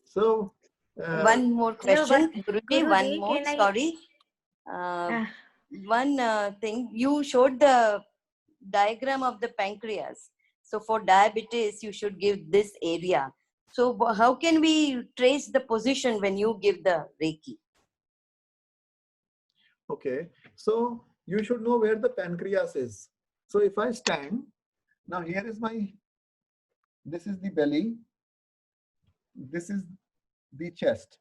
So, One more question, Guruji, one more, can sorry. One thing, you showed the diagram of the pancreas. So for diabetes, you should give this area. So how can we trace the position when you give the Reiki? okay, so you should know where the pancreas is. So if I stand, now here is this is the belly, this is the chest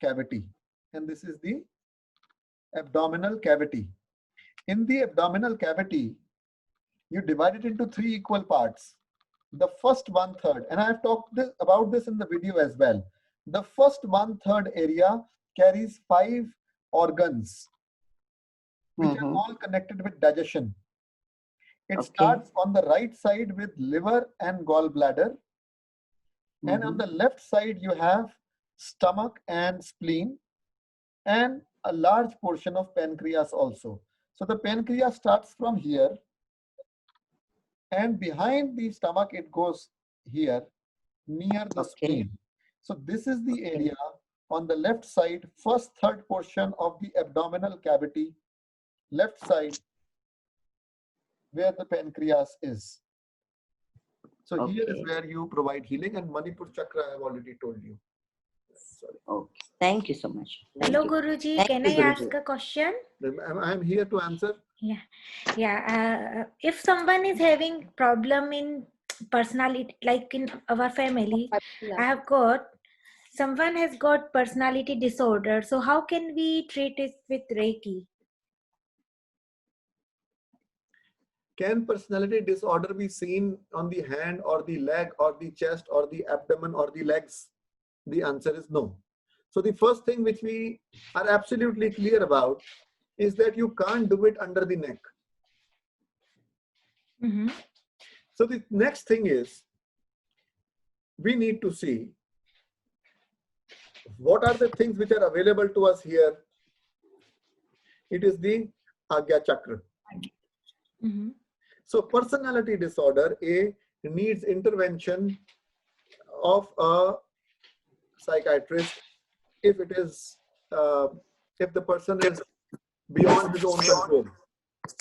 cavity, and this is the abdominal cavity. In the abdominal cavity, you divide it into 3 equal parts. The first 1/3, and I have talked about this in the video as well. The first 1/3 area carries 5 organs, which are all connected with digestion. It starts on the right side with liver and gallbladder. And on the left side, you have stomach and spleen, and a large portion of pancreas also. So the pancreas starts from here, and behind the stomach, it goes here near the spleen. So this is the area on the left side, first third portion of the abdominal cavity, left side, where the pancreas is. So here is where you provide healing, and Manipur Chakra I have already told you. Sorry. Okay, thank you so much. Hello, Guruji. Can I ask a question? I am here to answer. If someone is having problem in personality, like in our family, I have got, someone has got personality disorder. So how can we treat it with Reiki? Can personality disorder be seen on the hand or the leg or the chest or the abdomen or the legs? The answer is no. So the first thing which we are absolutely clear about is that you can't do it under the neck. So the next thing is, we need to see what are the things which are available to us here. It is the Agya Chakra. So personality disorder needs intervention of a psychiatrist if it is if the person is beyond his own control.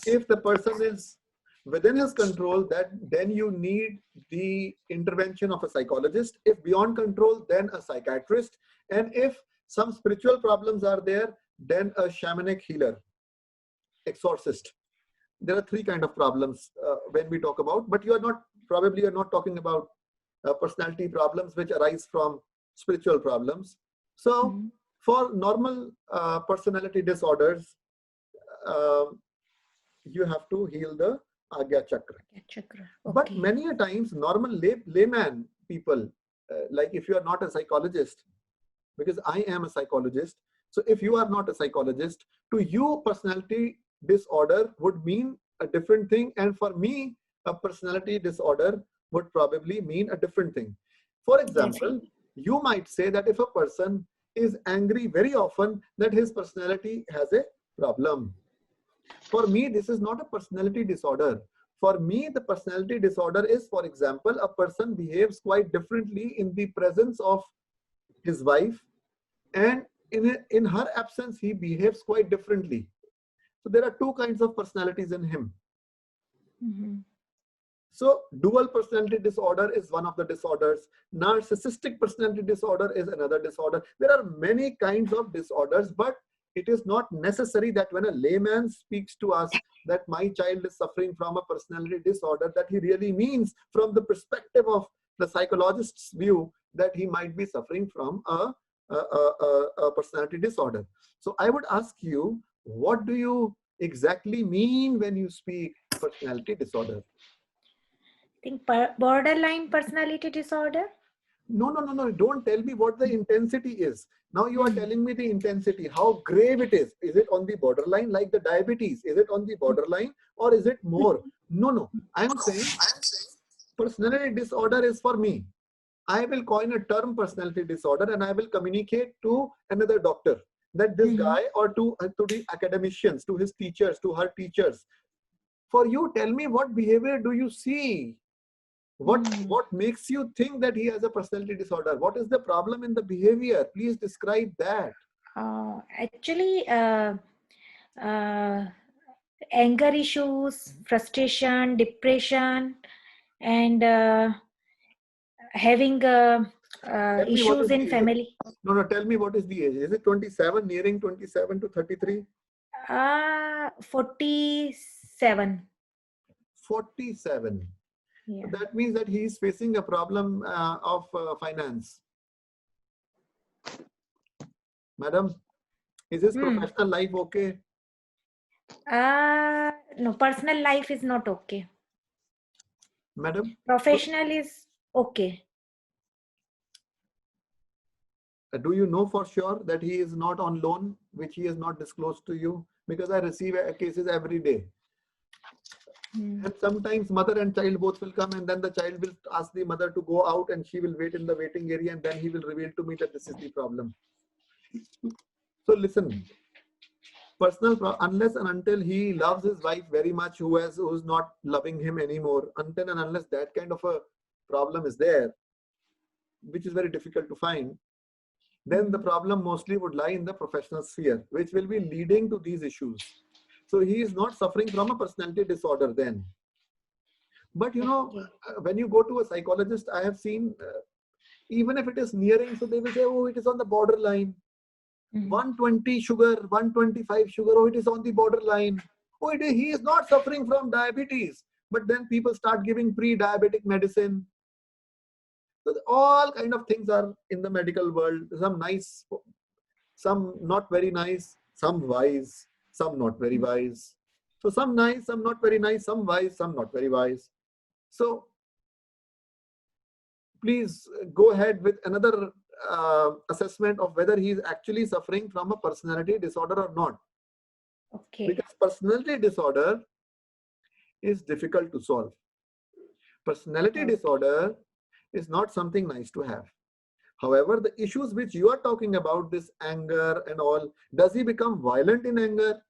If the person is within his control, then you need the intervention of a psychologist. If beyond control, then a psychiatrist. And if some spiritual problems are there, then a shamanic healer, exorcist. There are 3 kinds of problems when we talk about, but you're not talking about personality problems which arise from spiritual problems. So for normal personality disorders, you have to heal the Agya Chakra. But many a times normal layman people, like if you are not a psychologist, because I am a psychologist, so if you are not a psychologist, to you personality disorder would mean a different thing, and for me a personality disorder would probably mean a different thing. For example, you might say that if a person is angry very often, that his personality has a problem. For me, this is not a personality disorder. For me, the personality disorder is, for example, a person behaves quite differently in the presence of his wife, and in her absence, he behaves quite differently. So there are 2 kinds of personalities in him. So dual personality disorder is one of the disorders. Narcissistic personality disorder is another disorder. There are many kinds of disorders, but it is not necessary that when a layman speaks to us that my child is suffering from a personality disorder, that he really means from the perspective of the psychologist's view that he might be suffering from a personality disorder. So I would ask you, what do you exactly mean when you speak personality disorder? I think borderline personality disorder. No. Don't tell me what the intensity is. Now you are telling me the intensity, how grave it is. Is it on the borderline like the diabetes? Is it on the borderline or is it more? No. I'm saying personality disorder is for me. I will coin a term personality disorder and I will communicate to another doctor that this guy, or to the academicians, to his teachers, to her teachers. For you, tell me what behavior do you see? What makes you think that he has a personality disorder? What is the problem in the behavior? Please describe that. Actually, anger issues, frustration, depression, and having Tell me what issues is in the age. family. No, tell me what is the age. Is it 27, nearing 27 to 33? 47. 47. Yeah. That means that he is facing a problem of finance. Madam, is his professional life okay? No, personal life is not okay. Madam? Professional is okay. Do you know for sure that he is not on loan, which he has not disclosed to you? Because I receive cases every day. And sometimes mother and child both will come, and then the child will ask the mother to go out and she will wait in the waiting area, and then he will reveal to me that this is the problem. So listen, unless and until he loves his wife very much, who's not loving him anymore, until and unless that kind of a problem is there, which is very difficult to find, then the problem mostly would lie in the professional sphere, which will be leading to these issues. So he is not suffering from a personality disorder then. But you know, when you go to a psychologist, I have seen, even if it is nearing, so they will say, oh, it is on the borderline. 120 sugar, 125 sugar, oh, it is on the borderline. Oh, he is not suffering from diabetes. But then people start giving pre-diabetic medicine. So all kind of things are in the medical world. Some nice, some not very nice, some wise, some not very wise. So some nice, some not very nice, some wise, some not very wise. So please go ahead with another assessment of whether he is actually suffering from a personality disorder or not. Okay. Because personality disorder is difficult to solve. Personality disorder is not something nice to have. However, the issues which you are talking about, this anger and all, does he become violent in anger?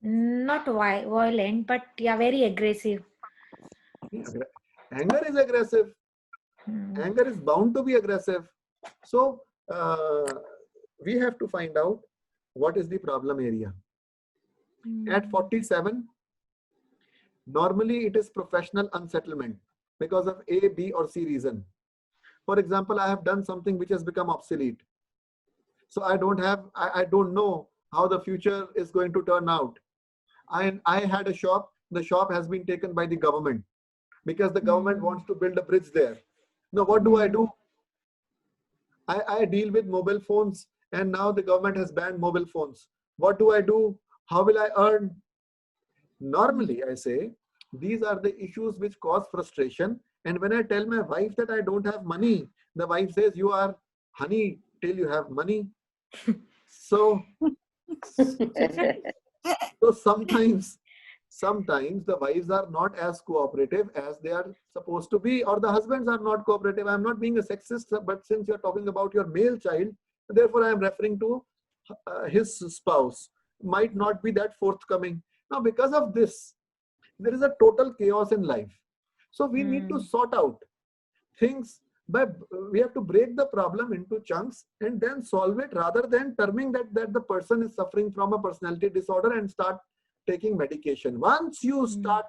Not violent, but yeah, very aggressive. Anger is aggressive. Anger is bound to be aggressive. So we have to find out what is the problem area. At 47, normally it is professional unsettlement because of A, B, or C reason. For example, I have done something which has become obsolete. So I don't know how the future is going to turn out. I had a shop. The shop has been taken by the government because the government wants to build a bridge there. Now, what do? I deal with mobile phones, and now the government has banned mobile phones. What do? How will I earn? Normally, I say, these are the issues which cause frustration. And when I tell my wife that I don't have money, the wife says, you are honey till you have money. So sometimes the wives are not as cooperative as they are supposed to be, or the husbands are not cooperative. I'm not being a sexist, but since you're talking about your male child, therefore I am referring to his spouse might not be that forthcoming. Now, because of this, there is a total chaos in life. So we need to sort out things, but we have to break the problem into chunks and then solve it, rather than terming that the person is suffering from a personality disorder and start taking medication. Once you start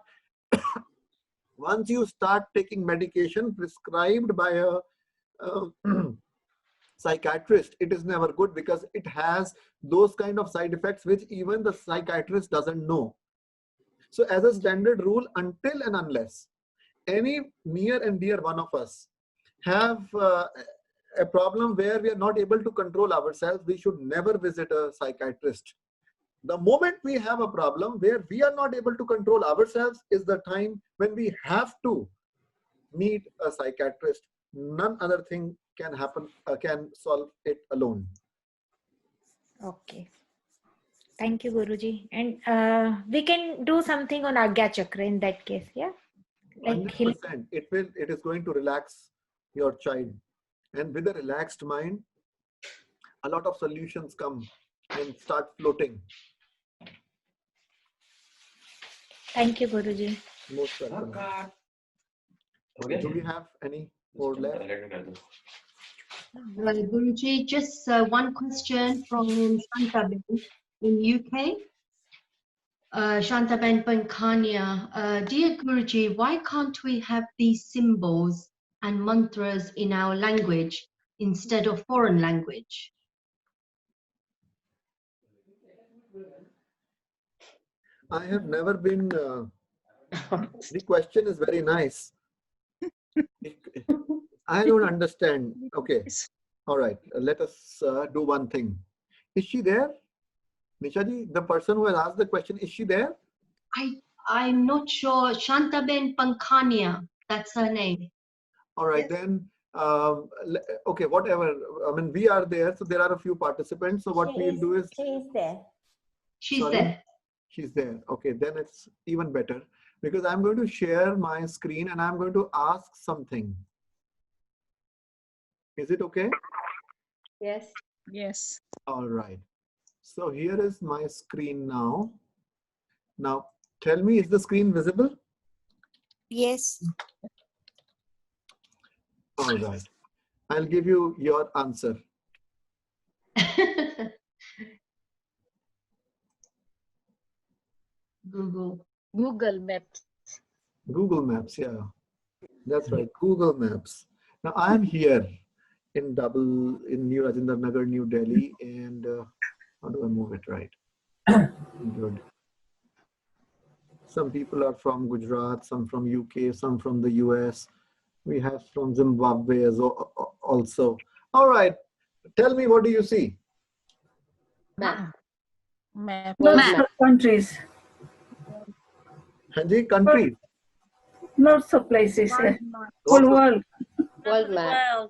taking medication prescribed by a psychiatrist, it is never good, because it has those kind of side effects which even the psychiatrist doesn't know. So as a standard rule, until and unless any near and dear one of us have a problem where we are not able to control ourselves, we should never visit a psychiatrist. The moment we have a problem where we are not able to control ourselves is the time when we have to meet a psychiatrist. None other thing can happen, can solve it alone. Okay. Thank you, Guruji. And we can do something on Agya Chakra in that case, yeah? Like 100%. It is going to relax your child. And with a relaxed mind, a lot of solutions come and start floating. Thank you, Guruji. Most welcome. Do we have any more left? Guruji, just one question from Shantaben in UK. Shantaben Pankania. Dear Guruji, why can't we have these symbols and mantras in our language instead of foreign language? I have never been. The question is very nice. I don't understand. Okay. All right. Let us do one thing. Is she there? Nishaji, the person who has asked the question, is she there? I'm not sure. Shantaben Pankania, that's her name. All right, then. Okay, whatever. I mean, we are there, so there are a few participants. So what we'll do is. She is there. She's there. She's there. Okay, then it's even better because I'm going to share my screen and I'm going to ask something. Is it okay? Yes. Yes. All right. So here is my screen now. Now, tell me, is the screen visible? Yes. All right. I'll give you your answer. Google Maps. Google Maps, yeah. That's right, Google Maps. Now, I'm here in New Rajendra Nagar, New Delhi, and how do I move it right? Good. Some people are from Gujarat, some from UK, some from the US. We have from Zimbabwe as also. All right, tell me, what do you see? Map. Map. Lots of countries, Hanji, countries. lots of places, whole world. World map.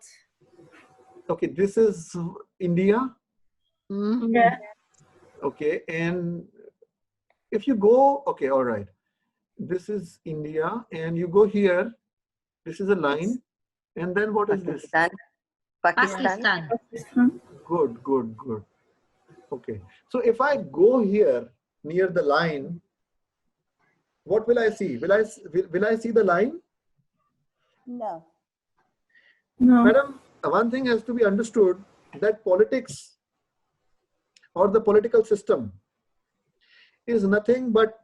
Okay, this is India. Yeah. Okay, and if you go, okay, all right. This is India, and you go here. This is a line, and then what is this? Pakistan. Good, good, good. Okay, so if I go here near the line, what will I see? Will I see the line? No. No. Madam, one thing has to be understood, that politics or the political system is nothing but,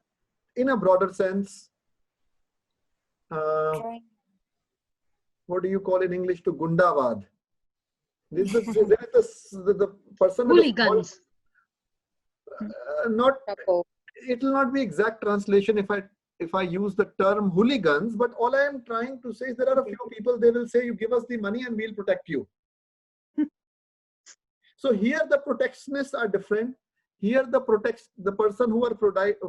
in a broader sense, what do you call in English to Gundavad? This is the person. Hooligans. Not. It will not be exact translation if I use the term hooligans, but all I am trying to say is there are a few people, they will say, you give us the money and we'll protect you. So here the protectionists are different. Here the person who are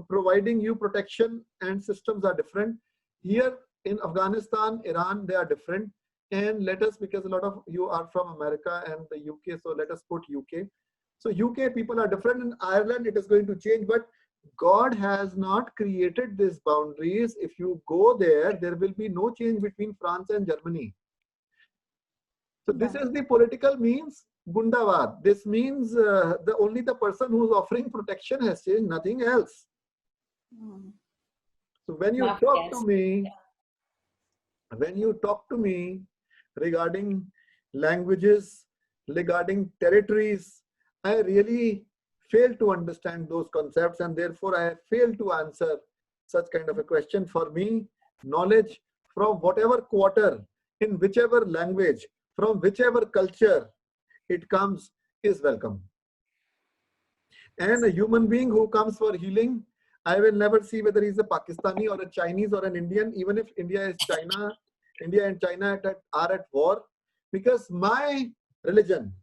providing you protection and systems are different. Here in Afghanistan, Iran, they are different. And let us, because a lot of you are from America and the UK, so let us put UK. So UK people are different. In Ireland, it is going to change, but God has not created these boundaries. If you go there, there will be no change between France and Germany. So this is the political means, Gundavad. This means only the person who is offering protection has changed, nothing else. So when you talk to me, regarding languages, regarding territories, I really fail to understand those concepts, and therefore I fail to answer such kind of a question. For me, knowledge from whatever quarter, in whichever language, from whichever culture it comes, is welcome. And a human being who comes for healing, I will never see whether he's a Pakistani or a Chinese or an Indian, even if India and China are at war, because my religion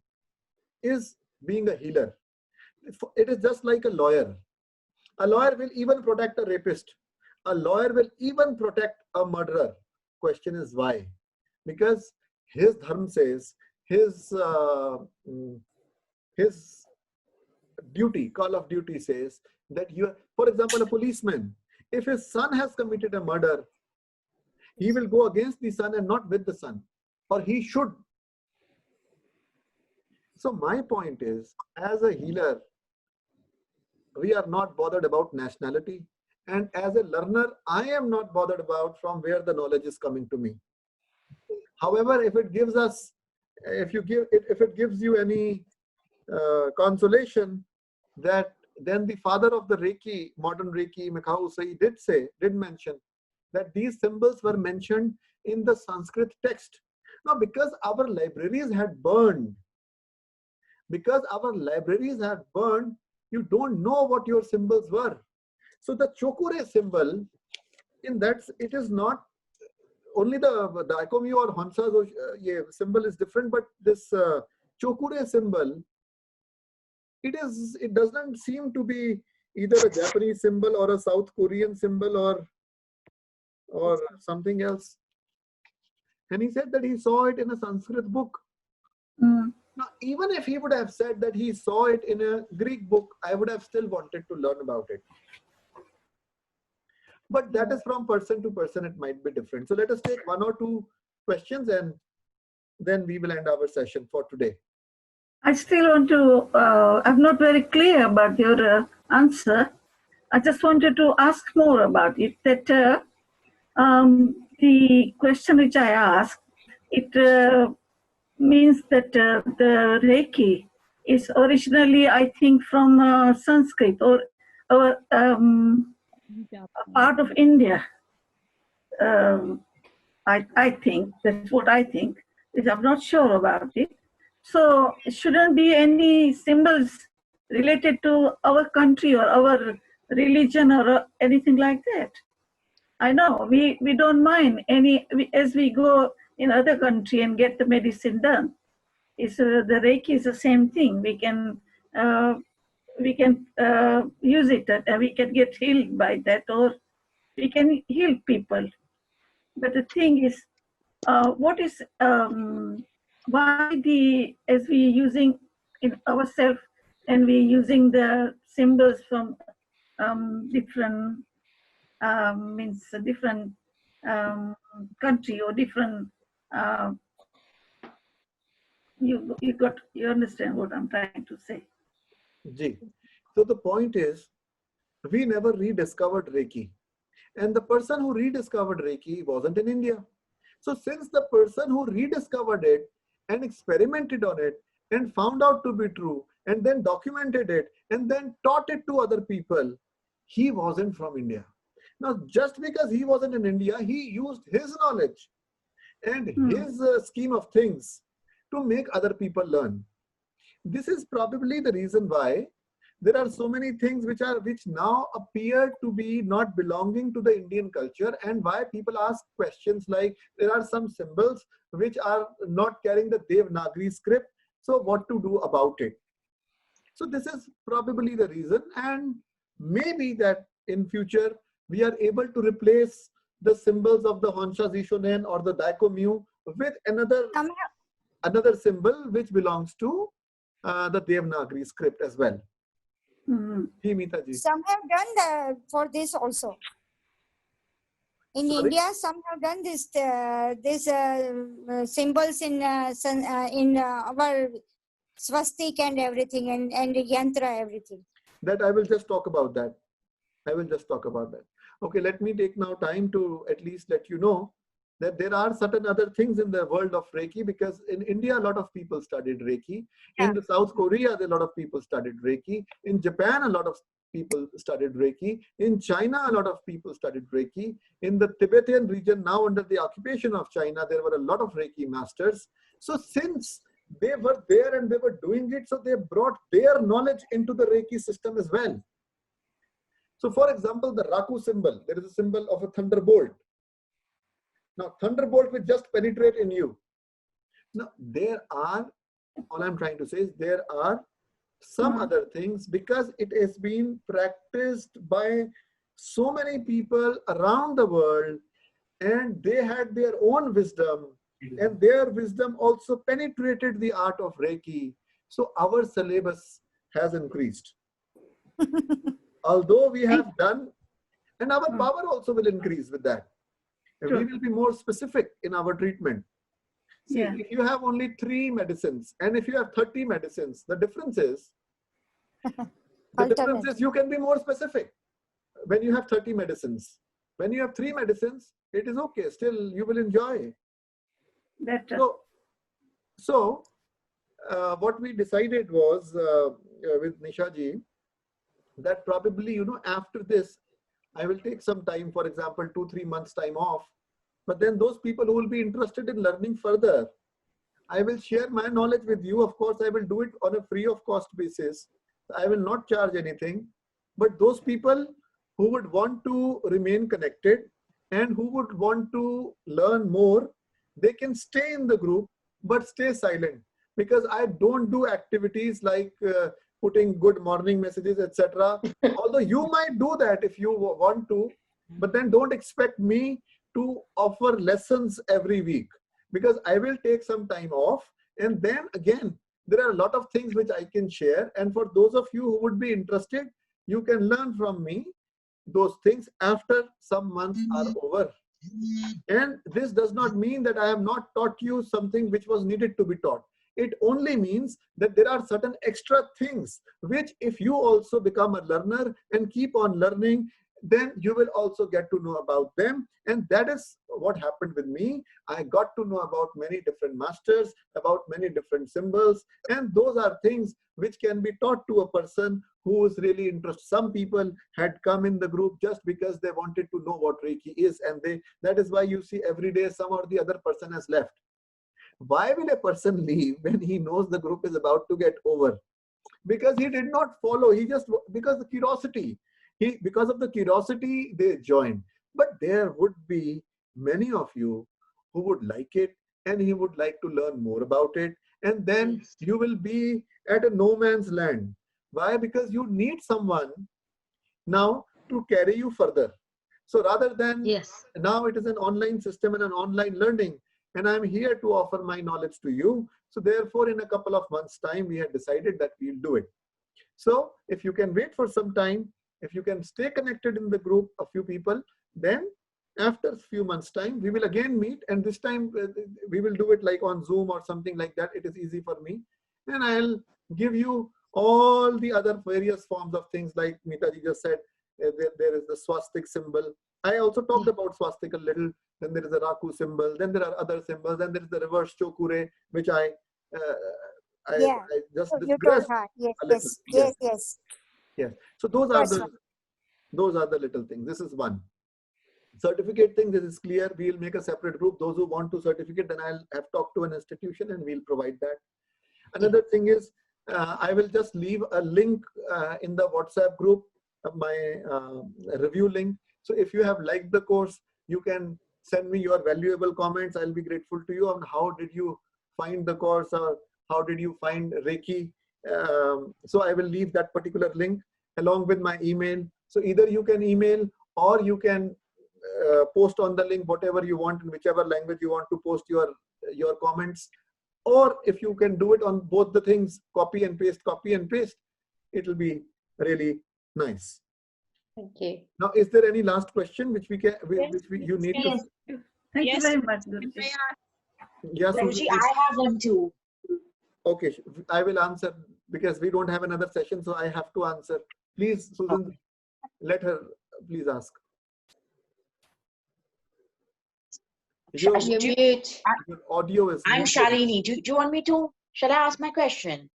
is being a healer. It is just like a lawyer. A lawyer will even protect a rapist. A lawyer will even protect a murderer. Question is why? Because his dharma says, his duty, call of duty says that for example, a policeman, if his son has committed a murder, he will go against the son and not with the son, or he should. So my point is, as a healer, we are not bothered about nationality. And as a learner, I am not bothered about from where the knowledge is coming to me. However, if it gives us, if it gives you any consolation, that then the father of the Reiki, modern Reiki, Mikao Usui, did mention that these symbols were mentioned in the Sanskrit text. Now, because our libraries had burned, you don't know what your symbols were. So the Chokure symbol, in that, it is not only the Daikomi or Honsa symbol is different, but this Chokure symbol, it doesn't seem to be either a Japanese symbol or a South Korean symbol or something else. And he said that he saw it in a Sanskrit book. Mm. Now, even if he would have said that he saw it in a Greek book, I would have still wanted to learn about it. But that is from person to person, it might be different. So let us take one or two questions and then we will end our session for today. I still want to, I'm not very clear about your answer. I just wanted to ask more about it. That the question which I asked, it means that the Reiki is originally, I think, from Sanskrit or a part of India. I think, that's what I think. I'm not sure about it. So it shouldn't be any symbols related to our country or our religion or anything like that. I know we don't mind as we go in other country and get the medicine done. It's the Reiki is the same thing. We can use it and we can get healed by that, or we can heal people. But the thing is, what is why as we using in ourselves and we using the symbols from different means a different country or different you understand what I'm trying to say. Ji. So the point is, we never rediscovered Reiki. And the person who rediscovered Reiki wasn't in India. So since the person who rediscovered it and experimented on it and found out to be true and then documented it and then taught it to other people, he wasn't from India. Now, just because he wasn't in India, he used his knowledge and his scheme of things to make other people learn. This is probably the reason why there are so many things which now appear to be not belonging to the Indian culture, and why people ask questions like, there are some symbols which are not carrying the Devanagari script, so what to do about it? So this is probably the reason, and maybe that in future we are able to replace the symbols of the Honsha Zishonen or the Daiko with another symbol which belongs to the Devanagari script as well. Some have done for this also. In Sorry? India, some have done this symbols in our swastik and everything, and yantra, everything. That I will just talk about that. Okay, let me take now time to at least let you know that there are certain other things in the world of Reiki, because in India, a lot of people studied Reiki. Yeah. In the South Korea, a lot of people studied Reiki. In Japan, a lot of people studied Reiki. In China, a lot of people studied Reiki. In the Tibetan region, now under the occupation of China, there were a lot of Reiki masters. So since they were there and they were doing it, so they brought their knowledge into the Reiki system as well. So for example, the Raku symbol, there is a symbol of a thunderbolt. Now, thunderbolt will just penetrate in you. Now, all I'm trying to say is there are some other things, because it has been practiced by so many people around the world, and they had their own wisdom, and their wisdom also penetrated the art of Reiki. So our syllabus has increased. Although we have done, and our power also will increase with that. And we will be more specific in our treatment. See, if you have only 3 medicines and if you have 30 medicines, the difference is you can be more specific when you have 30 medicines. When you have 3 medicines, it is okay. Still, you will enjoy. That So what we decided was with Nisha ji, that probably, you know, after this, I will take some time, for example, 2-3 months time off. But then those people who will be interested in learning further, I will share my knowledge with you. Of course, I will do it on a free of cost basis. I will not charge anything. But those people who would want to remain connected and who would want to learn more, they can stay in the group, but stay silent. Because I don't do activities like putting good morning messages, etc. Although you might do that if you want to, but then don't expect me to offer lessons every week, because I will take some time off, and then again, there are a lot of things which I can share. And for those of you who would be interested, you can learn from me those things after some months are over. And this does not mean that I have not taught you something which was needed to be taught. It only means that there are certain extra things which, if you also become a learner and keep on learning, then you will also get to know about them. And that is what happened with me. I got to know about many different masters, about many different symbols, and those are things which can be taught to a person who is really interested. Some people had come in the group just because they wanted to know what Reiki is, and that is why you see every day some or the other person has left. Why will a person leave when he knows the group is about to get over? Because he did not follow. He just, because the curiosity. Because of the curiosity, they joined. But there would be many of you who would like it, and he would like to learn more about it. And then you will be at a no man's land. Why? Because you need someone now to carry you further. So rather than, now it is an online system and an online learning, and I'm here to offer my knowledge to you. So therefore, in a couple of months' time, we had decided that we'll do it. So if you can wait for some time, if you can stay connected in the group, a few people, then after a few months' time, we will again meet. And this time we will do it like on Zoom or something like that. It is easy for me. And I'll give you all the other various forms of things, like Mitaji just said. There is the swastika symbol. I also talked about swastika a little. Then there is a Raku symbol. Then there are other symbols. Then there is the reverse chokure, which I just You told her. Yes. So those are the little things. This is one. Certificate thing, this is clear. We'll make a separate group. Those who want to certificate, then I'll have talked to an institution and we'll provide that. Another thing is, I will just leave a link in the WhatsApp group, my review link. So if you have liked the course, you can send me your valuable comments. I'll be grateful to you on how did you find the course, or how did you find Reiki. So I will leave that particular link along with my email. So either you can email, or you can post on the link whatever you want, in whichever language you want to post your comments. Or if you can do it on both the things, copy and paste, it will be really nice. Thank you. Now, is there any last question which you need to? Thank you very much, Guruji. Yes, Guruji, I have one too. Okay, I will answer because we don't have another session, so I have to answer. Please, Susan, let her please ask. Your audio is. I'm Shalini. Do you want me to? Shall I ask my question?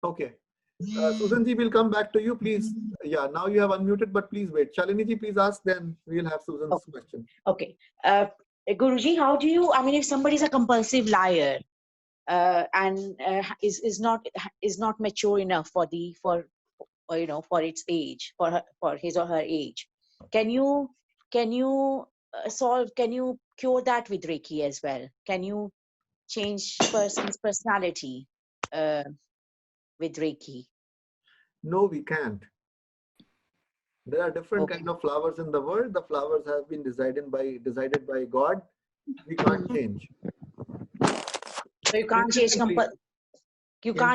Okay. Susan ji, will come back to you, please. Yeah, now you have unmuted, but please wait. Shalini ji, please ask, then we'll have Susan's question. Okay. Guruji, how do you, I mean, if somebody is a compulsive liar and is not mature enough for its age, for his or her age, can you cure that with Reiki as well? Can you change person's personality with Reiki? No, we can't. There are different kind of flowers in the world. The flowers have been decided by God. We can't change. So you can't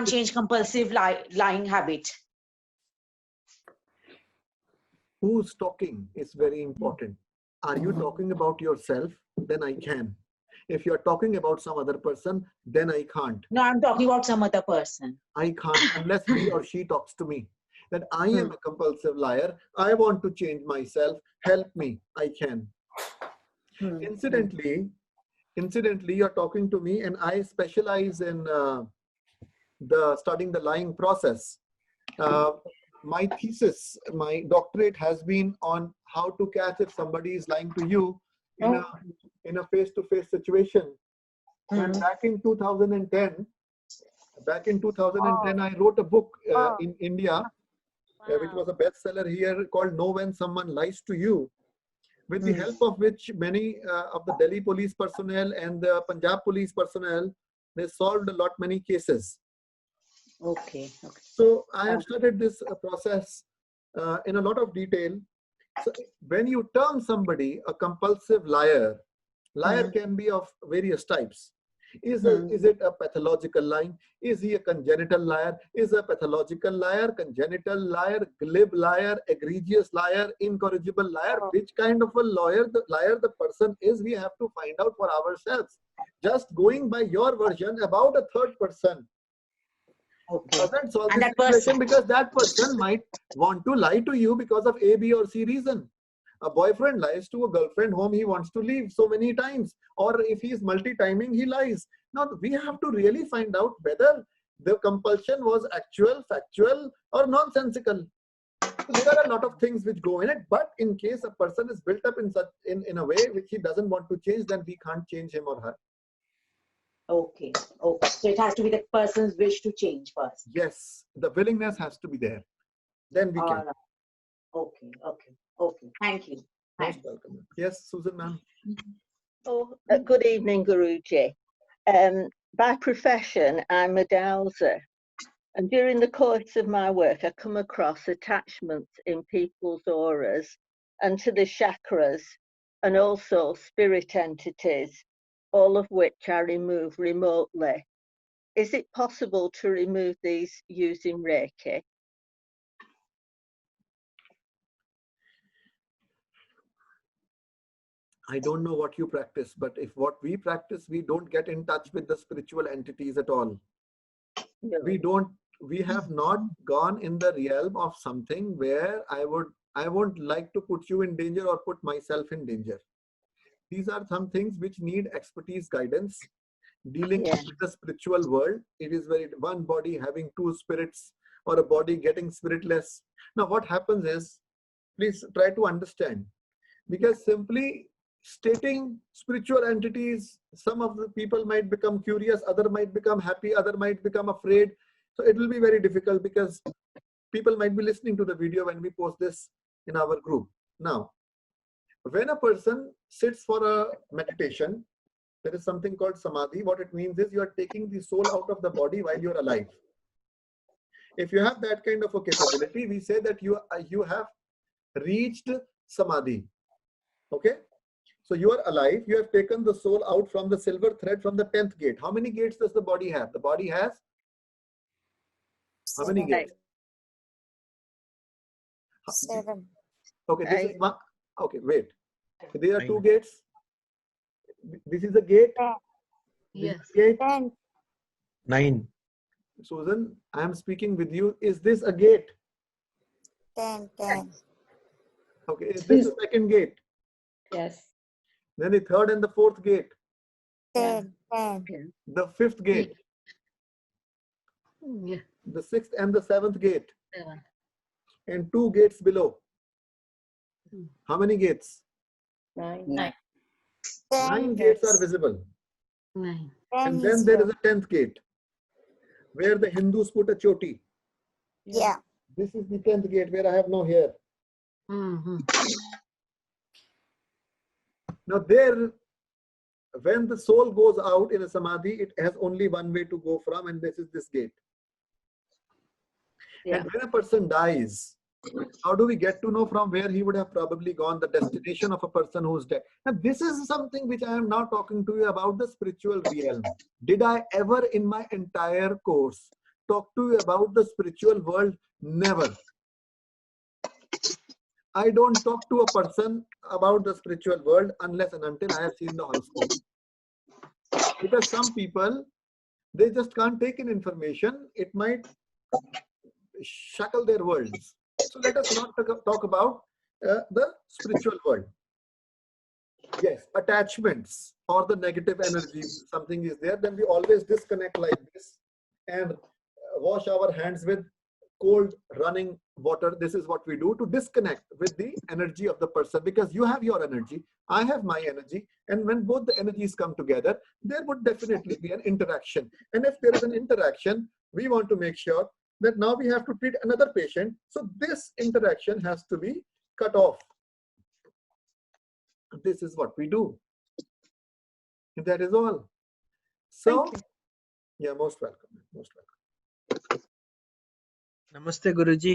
change compulsive lying habit. Who's talking is very important. Are you talking about yourself? Then I can. If you're talking about some other person, then I can't. No, I'm talking about some other person. I can't unless he or she talks to me. That I am a compulsive liar. I want to change myself. Help me. I can. Incidentally, incidentally, you're talking to me, and I specialize in studying the lying process. My thesis, my doctorate has been on how to catch if somebody is lying to you in a face-to-face situation. And back in 2010, I wrote a book in India, which was a bestseller here, called Know When Someone Lies to You, with the help of which many of the Delhi police personnel and the Punjab police personnel, they solved many cases. Okay. Okay. So I have studied this process in a lot of detail. So when you term somebody a compulsive liar, liar can be of various types. Is it a pathological lying? Is he a congenital liar? Is a pathological liar, congenital liar, glib liar, egregious liar, incorrigible liar? Which kind of a liar the person is, we have to find out for ourselves. Just going by your version about a third person doesn't solve the situation, because that person might want to lie to you because of A, B, or C reason. A boyfriend lies to a girlfriend whom he wants to leave so many times, or if he is multi-timing, he lies. Now we have to really find out whether the compulsion was actual, factual, or nonsensical. So there are a lot of things which go in it, but in case a person is built up in a way which he doesn't want to change, then we can't change him or her. Okay. Okay. So it has to be the person's wish to change first. Yes, the willingness has to be there. Then we can. Okay. Okay. Okay. Thank you. Most welcome. Yes, Susan, ma'am. Oh, good evening, Guruji. By profession, I'm a dowser. And during the course of my work, I come across attachments in people's auras and to the chakras, and also spirit entities, all of which I remove remotely. Is it possible to remove these using Reiki? I don't know what you practice, but if what we practice, we don't get in touch with the spiritual entities at all. No. We have not gone in the realm of something where I won't like to put you in danger or put myself in danger. These are some things which need expertise, guidance, dealing with the spiritual world. It is one body having two spirits, or a body getting spiritless. Now what happens is, please try to understand, because simply stating spiritual entities, some of the people might become curious, other might become happy, other might become afraid. So it will be very difficult, because people might be listening to the video when we post this in our group. Now, when a person sits for a meditation, there is something called samadhi. What it means is you are taking the soul out of the body while you're alive. If you have that kind of a capability, we say that you have reached samadhi. Okay? So you are alive, you have taken the soul out from the silver thread from the 10th gate. How many gates does the body have? The body has how many gates? 7. Okay, this is one. Okay, wait. There are 2 gates. This is a gate. Yes. Gate. 10. 9. Susan, I am speaking with you. Is this a gate? 10. Okay, is this the second gate? Yes. Then the third and the fourth gate. 10. The fifth gate. Yeah. The sixth and the seventh gate. 7. And 2 gates below. How many gates? 9. 9 gates are visible. 9. And then there is a 10th gate, where the Hindus put a choti. Yeah. This is the 10th gate, where I have no hair. Now there, when the soul goes out in a samadhi, it has only one way to go from, and this is this gate. And when a person dies, how do we get to know from where he would have probably gone, the destination of a person who's dead? And this is something which I am now talking to you about, the spiritual realm. Did I ever in my entire course talk to you about the spiritual world? Never. I don't talk to a person about the spiritual world unless and until I have seen the horoscope. Because some people, they just can't take in information. It might shackle their worlds. So let us not talk about the spiritual world. Yes, attachments. or the negative energy, something is there, then we always disconnect like this and wash our hands with cold running water. This is what we do to disconnect with the energy of the person, because you have your energy, I have my energy, and when both the energies come together, there would definitely be an interaction. And if there is an interaction, we want to make sure that now we have to treat another patient, so this interaction has to be cut off. This is what we do. That is all. So, yeah, most welcome. Most welcome. Namaste, Guruji.